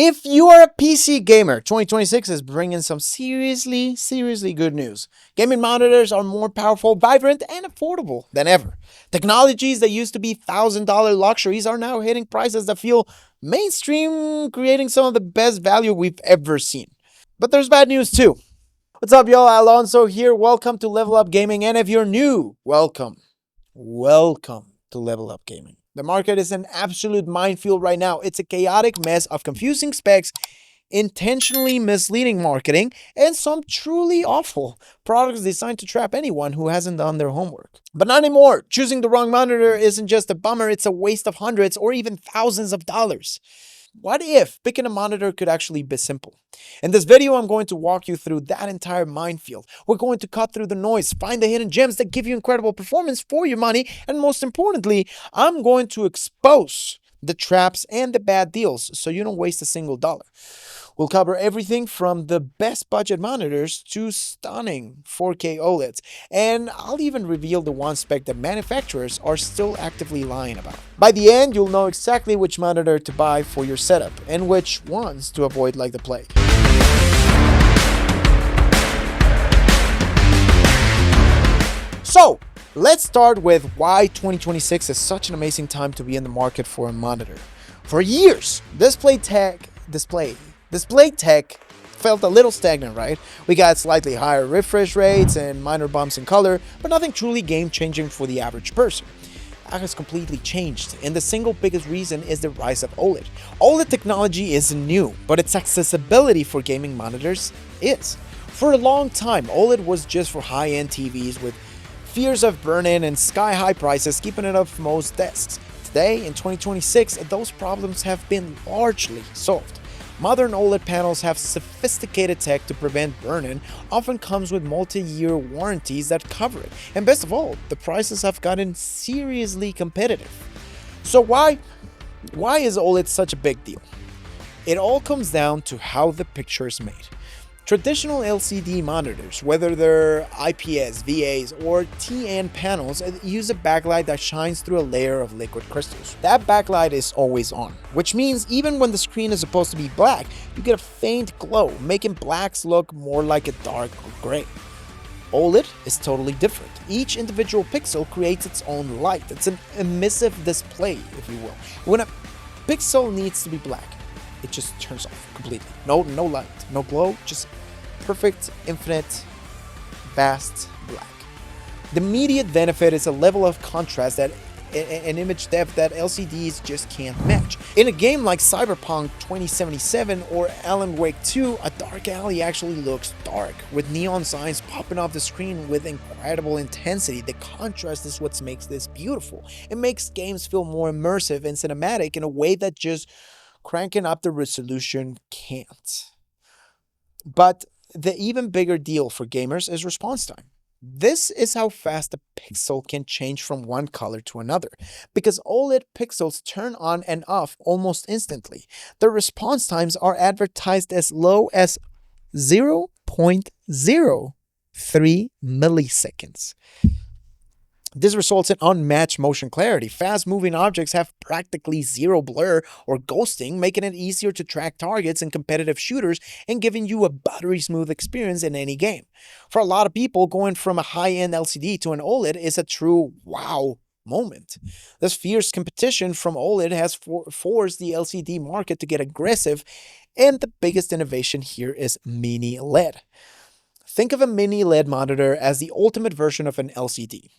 If you are a PC gamer, 2026 is bringing some seriously good news. Gaming monitors are more powerful, vibrant, and affordable than ever. Technologies that used to be $1,000 luxuries are now hitting prices that feel mainstream, creating some of the best value we've ever seen. But there's bad news too. What's up, y'all? Alonso here. Welcome to Level Up Gaming, and if you're new, welcome to Level Up Gaming. The market is an absolute minefield right now. It's a chaotic mess of confusing specs, intentionally misleading marketing, and some truly awful products designed to trap anyone who hasn't done their homework. But not anymore. Choosing the wrong monitor isn't just a bummer, it's a waste of hundreds or even thousands of dollars. What if picking a monitor could actually be simple? In this video, I'm going to walk you through that entire minefield. We're going to cut through the noise, find the hidden gems that give you incredible performance for your money, and most importantly, I'm going to expose the traps and the bad deals so you don't waste a single dollar. We'll cover everything from the best budget monitors to stunning 4K OLEDs, and I'll even reveal the one spec that manufacturers are still actively lying about. By the end, you'll know exactly which monitor to buy for your setup and which ones to avoid like the plague. So, let's start with why 2026 is such an amazing time to be in the market for a monitor. For years, display tech felt a little stagnant, right? We got slightly higher refresh rates and minor bumps in color, but nothing truly game-changing for the average person. That has completely changed, and the single biggest reason is the rise of OLED. OLED technology is new, but its accessibility for gaming monitors is. For a long time, OLED was just for high-end TVs with fears of burn-in and sky-high prices keeping it off most desks. Today, in 2026, those problems have been largely solved. Modern OLED panels have sophisticated tech to prevent burn-in, often comes with multi-year warranties that cover it, and best of all, the prices have gotten seriously competitive. So why is OLED such a big deal? It all comes down to how the picture is made. Traditional LCD monitors, whether they're IPS, VAs, or TN panels, use a backlight that shines through a layer of liquid crystals. That backlight is always on, which means even when the screen is supposed to be black, you get a faint glow, making blacks look more like a dark gray. OLED is totally different. Each individual pixel creates its own light. It's an emissive display, if you will. When a pixel needs to be black, it just turns off completely. No light, no glow, just perfect, infinite, vast black. The immediate benefit is a level of contrast that and image depth that LCDs just can't match. In a game like Cyberpunk 2077 or Alan Wake 2, a dark alley actually looks dark, with neon signs popping off the screen with incredible intensity. The contrast is what makes this beautiful. It makes games feel more immersive and cinematic in a way that just cranking up the resolution can't. But the even bigger deal for gamers is response time. This is how fast a pixel can change from one color to another, because OLED pixels turn on and off almost instantly. The response times are advertised as low as 0.03 milliseconds. This results in unmatched motion clarity. Fast-moving objects have practically zero blur or ghosting, making it easier to track targets in competitive shooters and giving you a buttery-smooth experience in any game. For a lot of people, going from a high-end LCD to an OLED is a true wow moment. This fierce competition from OLED has forced the LCD market to get aggressive, and the biggest innovation here is Mini-LED. Think of a Mini-LED monitor as the ultimate version of an LCD.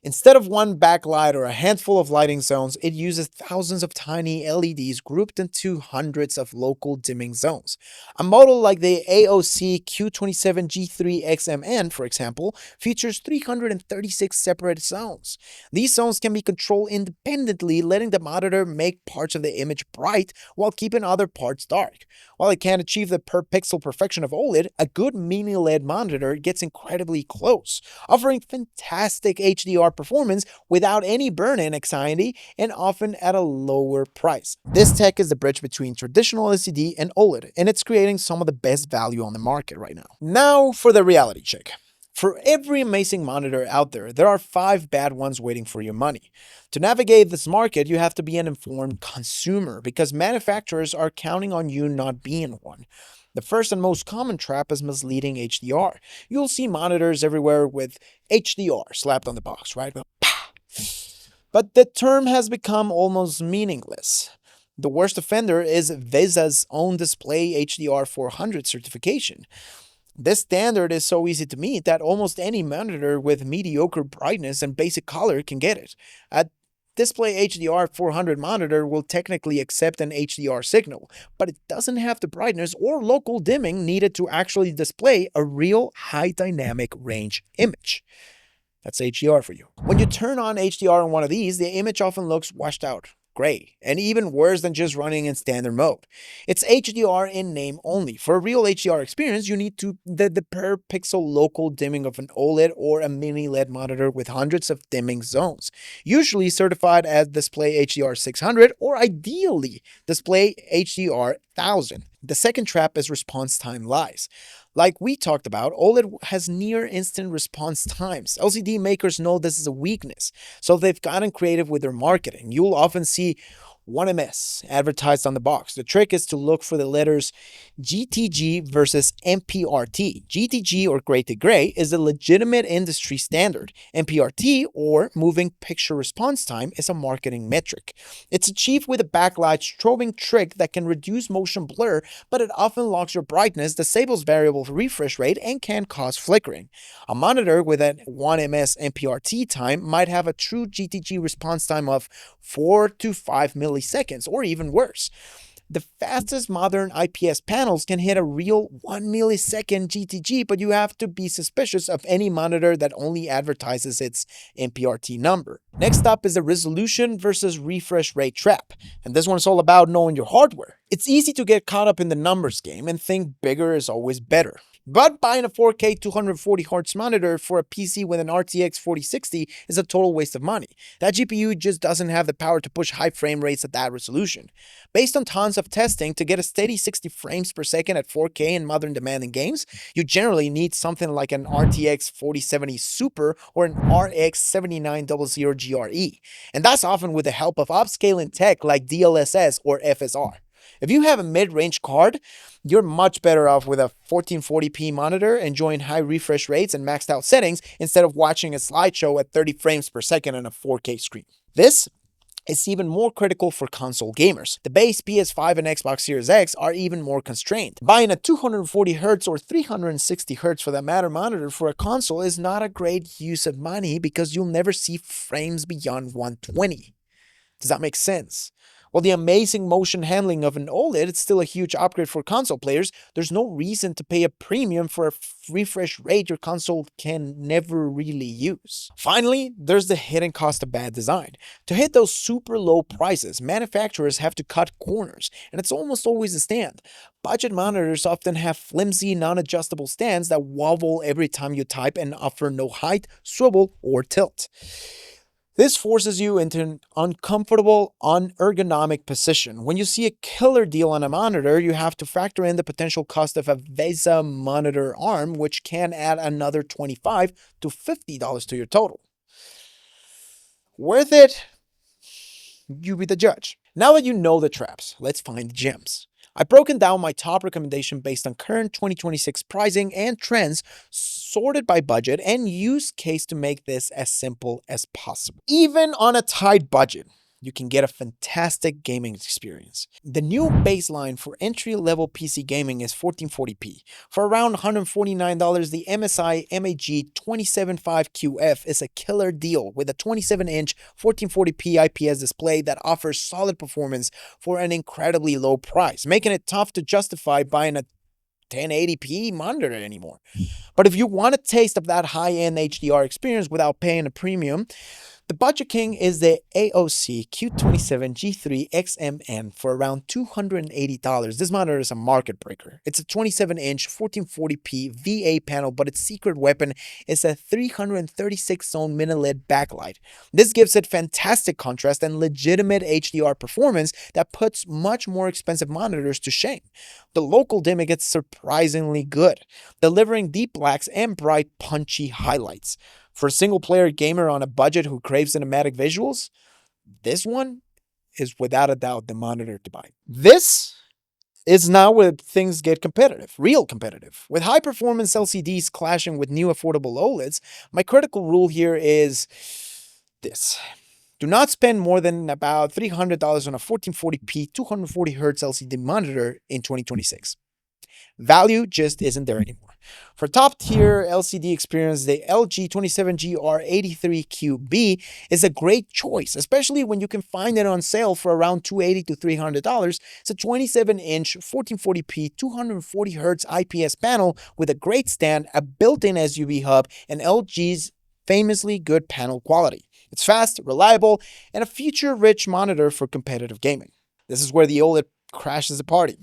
Instead of one backlight or a handful of lighting zones, it uses thousands of tiny LEDs grouped into hundreds of local dimming zones. A model like the AOC Q27G3XMN, for example, features 336 separate zones. These zones can be controlled independently, letting the monitor make parts of the image bright while keeping other parts dark. While it can't achieve the per-pixel perfection of OLED, a good Mini-LED monitor gets incredibly close, offering fantastic HDR performance without any burn-in anxiety and often at a lower price. This tech is the bridge between traditional LCD and OLED, and it's creating some of the best value on the market right now. Now for the reality check. For every amazing monitor out there, there are 5 bad ones waiting for your money. To navigate this market, you have to be an informed consumer because manufacturers are counting on you not being one. The first and most common trap is misleading HDR. You'll see monitors everywhere with HDR slapped on the box, right? But the term has become almost meaningless. The worst offender is VESA's own display HDR 400 certification. This standard is so easy to meet that almost any monitor with mediocre brightness and basic color can get it. A display HDR 400 monitor will technically accept an HDR signal, but it doesn't have the brightness or local dimming needed to actually display a real high dynamic range image. That's HDR for you. When you turn on HDR on one of these, the image often looks washed out, gray, and even worse than just running in standard mode. It's HDR in name only. For a real HDR experience, you need the per pixel local dimming of an OLED or a mini-LED monitor with hundreds of dimming zones, usually certified as display HDR 600 or ideally display HDR 1000. The second trap is response time lies. Like we talked about, OLED has near instant response times. LCD makers know this is a weakness, so they've gotten creative with their marketing. You'll often see 1ms advertised on the box. The trick is to look for the letters GTG versus MPRT. GTG, or gray to gray, is a legitimate industry standard. MPRT, or moving picture response time, is a marketing metric. It's achieved with a backlight strobing trick that can reduce motion blur, but it often locks your brightness, disables variable refresh rate, and can cause flickering. A monitor with an 1ms MPRT time might have a true GTG response time of 4 to 5 milliseconds, or even worse. The fastest modern IPS panels can hit a real 1 millisecond GTG, but you have to be suspicious of any monitor that only advertises its MPRT number. Next up is the resolution versus refresh rate trap, and this one is all about knowing your hardware. It's easy to get caught up in the numbers game and think bigger is always better. But buying a 4K 240Hz monitor for a PC with an RTX 4060 is a total waste of money. That GPU just doesn't have the power to push high frame rates at that resolution. Based on tons of testing, to get a steady 60 frames per second at 4K in modern demanding games, you generally need something like an RTX 4070 Super or an RX 7900 GRE. And that's often with the help of upscaling tech like DLSS or FSR. If you have a mid-range card, you're much better off with a 1440p monitor, enjoying high refresh rates and maxed out settings instead of watching a slideshow at 30 frames per second on a 4K screen. This is even more critical for console gamers. The base PS5 and Xbox Series X are even more constrained. Buying a 240Hz or 360Hz for that matter monitor for a console is not a great use of money because you'll never see frames beyond 120. Does that make sense? While the amazing motion handling of an OLED is still a huge upgrade for console players, there's no reason to pay a premium for a refresh rate your console can never really use. Finally, there's the hidden cost of bad design. To hit those super low prices, manufacturers have to cut corners, and it's almost always a stand. Budget monitors often have flimsy, non-adjustable stands that wobble every time you type and offer no height, swivel, or tilt. This forces you into an uncomfortable, unergonomic position. When you see a killer deal on a monitor, you have to factor in the potential cost of a VESA monitor arm, which can add another $25 to $50 to your total. Worth it? You be the judge. Now that you know the traps, let's find the gems. I've broken down my top recommendation based on current 2026 pricing and trends, sorted by budget and use case to make this as simple as possible. Even on a tight budget, you can get a fantastic gaming experience. The new baseline for entry-level PC gaming is 1440p. For around $149, the MSI MAG 275QF is a killer deal with a 27-inch 1440p IPS display that offers solid performance for an incredibly low price, making it tough to justify buying a 1080p monitor anymore. But if you want a taste of that high-end HDR experience without paying a premium, The budget king is the AOC Q27G3 XMN for around $280. This monitor is a market breaker. It's a 27-inch 1440p VA panel, but its secret weapon is a 336-zone mini-LED backlight. This gives it fantastic contrast and legitimate HDR performance that puts much more expensive monitors to shame. The local dimming gets surprisingly good, delivering deep blacks and bright, punchy highlights. For a single-player gamer on a budget who craves cinematic visuals, this one is without a doubt the monitor to buy. This is now where things get competitive, real competitive. With high-performance LCDs clashing with new affordable OLEDs, my critical rule here is this. Do not spend more than about $300 on a 1440p 240Hz LCD monitor in 2026. Value just isn't there anymore. For top-tier LCD experience, the LG 27GR83QB is a great choice, especially when you can find it on sale for around $280 to $300. It's a 27-inch 1440p 240Hz IPS panel with a great stand, a built-in SUV hub, and LG's famously good panel quality. It's fast, reliable, and a feature-rich monitor for competitive gaming. This is where the OLED crashes the party.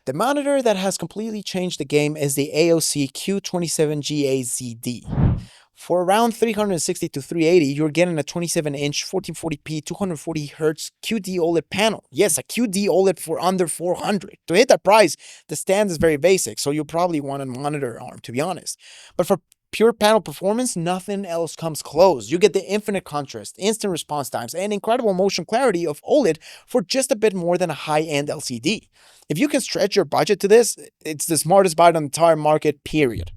The monitor that has completely changed the game is the AOC Q27GAZD. For around $360 to $380, you're getting a 27-inch 1440p 240Hz QD OLED panel. Yes, a QD OLED for under $400. To hit that price, the stand is very basic, so you'll probably want a monitor arm, to be honest. But for pure panel performance, nothing else comes close. You get the infinite contrast, instant response times, and incredible motion clarity of OLED for just a bit more than a high-end LCD. If you can stretch your budget to this, it's the smartest buy on the entire market, period.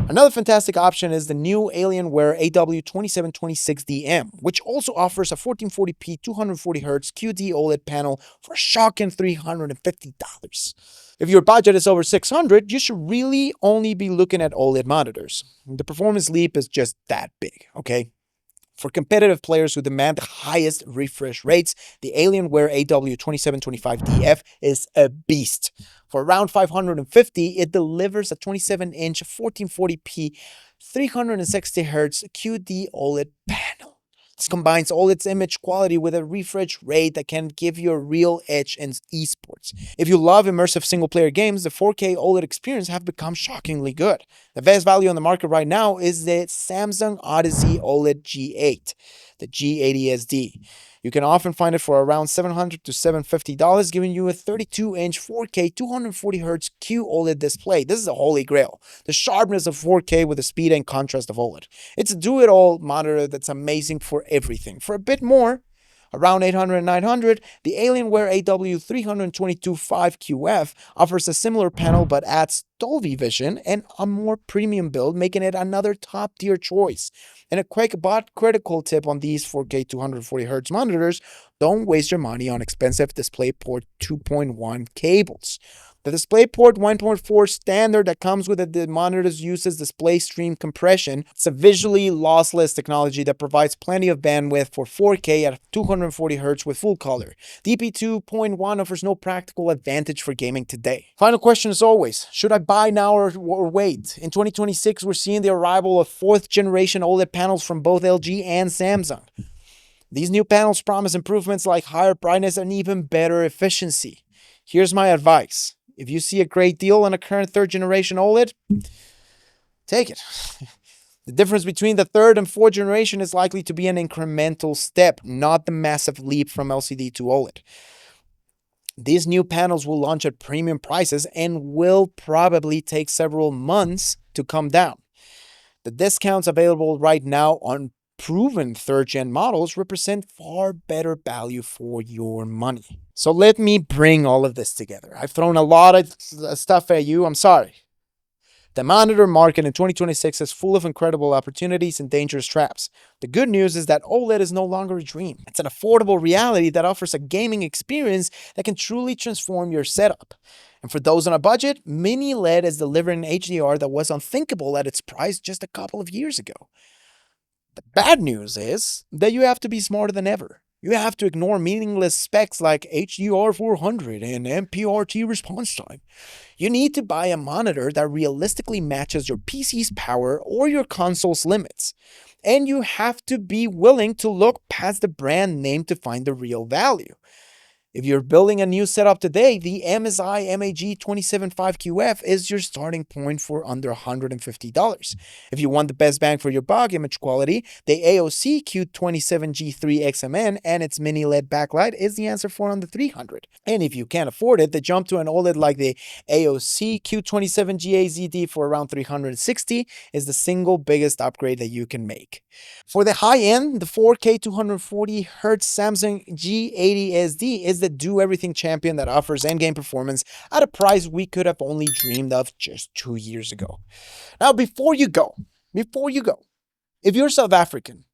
Another fantastic option is the new Alienware AW2726DM, which also offers a 1440p 240Hz QD OLED panel for a shocking $350. If your budget is over $600, you should really only be looking at OLED monitors. The performance leap is just that big, okay? For competitive players who demand the highest refresh rates, the Alienware AW2725DF is a beast. For around $550, it delivers a 27-inch 1440p 360Hz QD OLED panel. This combines OLED's image quality with a refresh rate that can give you a real edge in esports. If you love immersive single-player games, the 4K OLED experience have become shockingly good. The best value on the market right now is the Samsung Odyssey OLED G8, the G80SD. You can often find it for around $700 to $750, giving you a 32-inch 4K 240Hz QOLED display. This is a holy grail. The sharpness of 4K with the speed and contrast of OLED. It's a do-it-all monitor that's amazing for everything. For a bit more, around $800 and $900, the Alienware AW3225QF offers a similar panel but adds Dolby Vision and a more premium build, making it another top-tier choice. And a quick but critical tip on these 4K 240Hz monitors: don't waste your money on expensive DisplayPort 2.1 cables. The DisplayPort 1.4 standard that comes with the monitors uses display stream compression. It's a visually lossless technology that provides plenty of bandwidth for 4K at 240 Hz with full color. DP 2.1 offers no practical advantage for gaming today. Final question as always, should I buy now or wait? In 2026, we're seeing the arrival of 4th generation OLED panels from both LG and Samsung. These new panels promise improvements like higher brightness and even better efficiency. Here's my advice. If you see a great deal on a current 3rd generation OLED, take it. The difference between the 3rd and 4th generation is likely to be an incremental step, not the massive leap from LCD to OLED. These new panels will launch at premium prices and will probably take several months to come down. The discounts available right now on proven 3rd gen models represent far better value for your money. So let me bring all of this together. I've thrown a lot of stuff at you. I'm sorry. The monitor market in 2026 is full of incredible opportunities and dangerous traps. The good news is that OLED is no longer a dream. It's an affordable reality that offers a gaming experience that can truly transform your setup. And for those on a budget, Mini-LED is delivering HDR that was unthinkable at its price just a couple of years ago. The bad news is that you have to be smarter than ever. You have to ignore meaningless specs like HDR 400 and MPRT response time. You need to buy a monitor that realistically matches your PC's power or your console's limits. And you have to be willing to look past the brand name to find the real value. If you're building a new setup today, the MSI MAG275QF is your starting point for under $150. If you want the best bang for your buck image quality, the AOC Q27G3XMN and its mini-LED backlight is the answer for under $300. And if you can't afford it, the jump to an OLED like the AOC Q27GAZD for around $360 is the single biggest upgrade that you can make. For the high end, the 4K 240Hz Samsung G80SD is the do-everything champion that offers endgame performance at a price we could have only dreamed of just 2 years ago. Now, before you go, if you're South African,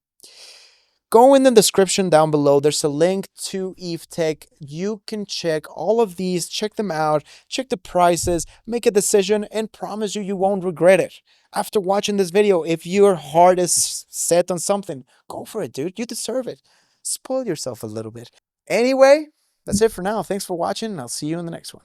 go in the description down below. There's a link to Evetech. You can check all of these, check them out, check the prices, make a decision, and promise you won't regret it. After watching this video, if your heart is set on something, go for it, dude. You deserve it. Spoil yourself a little bit. Anyway, that's it for now. Thanks for watching, and I'll see you in the next one.